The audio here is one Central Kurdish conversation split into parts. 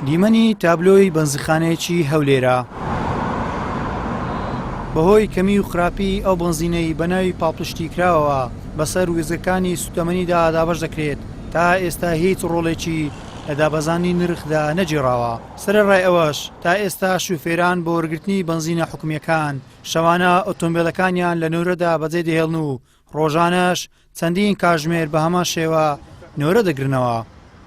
دیمەنی تابلۆی بەنزخانەیەکی هەولێرە بەهۆی کەمی و خراپی ئەو بنزینەی بەناوی پاڵپشتی کراوەوە بەسەر وێزەکانی سوتەمەنیدا دابەش دەکرێت تا ئێستا هیچ ڕۆڵێکی لە دابەزانی نرخدا نەجێڕاوە. سەرەڕای ئەوەش تا ئێستا شوفێران بۆ وەرگرتنی بنزینە حکومیەکان شەوانە ئۆتۆمبیلەکانیان لە نۆرەدا بەجێ دەهێڵن و ڕۆژانەش چەندین کاتژمێر بە هەمان شێوە نۆرە دەگرنەوە.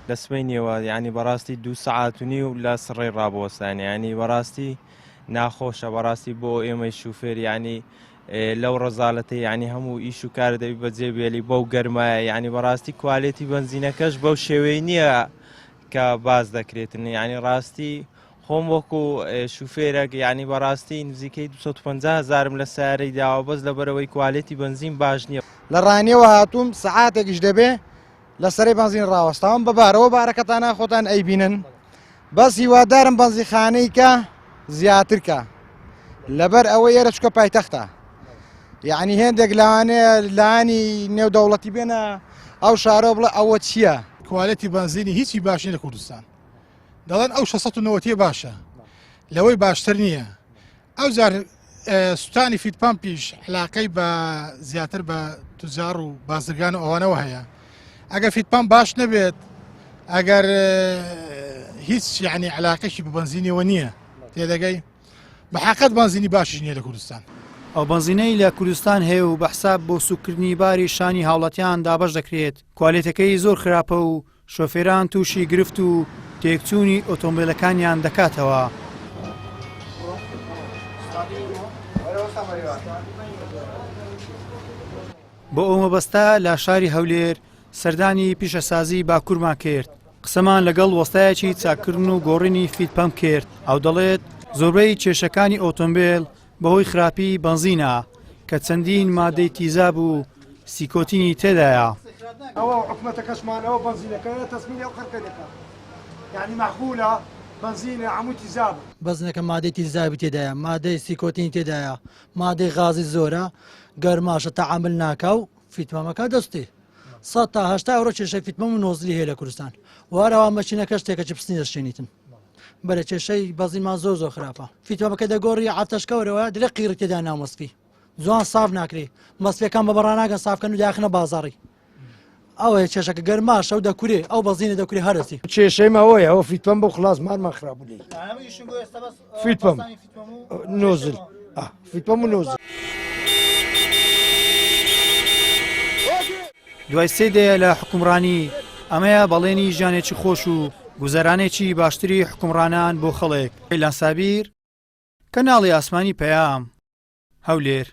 لە سبەینەوە یعنی بەڕاستی 2 سەعات و نیو لە سڕێ ڕابوەستانی ینی بەڕاستی ناخۆشە بەڕاستی بۆ ئێمەی شوفێر ینی لەو ڕەزاڵەتە ینی هەموو ئیش و کار دەبی بەجێبێلی بەو گەرمایە ینی بەڕاستی کوالێتی بنزینەکەش بەو شێوەی نییە کە باز دەکرێتن ینی ڕاستی خۆم وەکو شوفێرێک ینی بەڕاستی نزیکەی 250,000 لە سیارەی داوە بەس لەبەرەوەی کوالێتی بنزین باش نییە. لە ڕانیەوە هاتووم سەعاتێکیش دەبێ لە سەرەی بنزین ڕاوەستاوم بەبارەوە بارەکەتان خۆتان ئەیبینن بەس هیوادارم بنزیخانەی کە زیاترکە لەبەر ئەوە ئێرە چکە پایتەختە یعنی هێندێک لەوانەیە لانی نێودەوڵەتی بێنە ئەو شارۆ بڵێ ئەوە چییە؟ کوالێتی بنزینی هیچی باش نیە لە کوردستان دەڵێن ئەو 690 باشە لەوەی باشتر نییە. ئەو جار سوتانی فیتپەمپیش علاقەی بە زیاتر بە توجار و بازرگان و ئەوانەوە هەیە. ئەگەر فیتپەمپ باش نەبێت ئەگەر هیچ یعنی علاقەشی بە بنزینیەوە نییە تێدەگەی بەحەقەت بنزینی باشیش نییە لە کوردستان. ئەو بنزینەی لە کوردستان هەیە و بەحساب بۆ سوکردنی باری شانی هاوڵاتیان دابەش دەکرێت کوالێتەکەی زۆر خراپە و شۆفێران تووشی گرفت و تێکچوونی ئۆتۆمبیلەکانیان دەکاتەوە. بۆ ئەو مەبەستە لە شاری هەولێر سەردانی پیشەسازی باکوورمان کرد. قسەمان لەگەڵ وەستایەکی چاکردن و گۆڕینی فیتپەمپ کرد. ئەو دەڵێت زۆربەی کێشەکانی ئۆتۆمبیل بەهۆی خراپی بنزینە کە چەندین مادەی تیزاب و سیکۆتینی تێدایە. ئەوە حکومەتەکەشمانەوە بنزینەکە تەسمیلی ئەو خەرکە دەکات یعنی مەحموولە بنزینە هەموو تیزاب بەزنەکە مادەی تیزابی تێدایە مادەی سیکۆتینی تێدایە مادەی غازی زۆرە گەرماشە تەعامل ناکا و فیتپەمەکە دەستی 100 تا 80 ئەوڕۆ کێشەی فیتپەم و نۆزلی هەیە لە کوردستان وارەوە مەشینەکەش تێکە پستنی دەشێنیتن بەرە کێشەی بەزیمان زۆر خراپە فیتپەمەکە دەگۆڕی عەفتەشکەورەوە درێ قیرە تێدا ناومەسفی جوان ساف ناکری مەسفەکان بە بەڕاناکەن سافکەن و داخنە بازاڕی ئەوەیە کێشەکە گەرماشە و دەکورێ ئەو بەزینە دەکوری هەرسی کێشەی ماوەیە ئەوە فیتپەمپ بۆ خلاص مارمان خراپبووی فیتپەمپ نۆزل فیتپەمپ و نۆزل. دوای سێ دەیە لە حکومڕانی ئەمەیە بەڵێنی ژیانێکی خۆش و گوزەرانێکی باشتری حکومڕانان بۆ خەڵک. ئەیلان سابیر کەناڵی ئاسمانی پەیام هەولێر.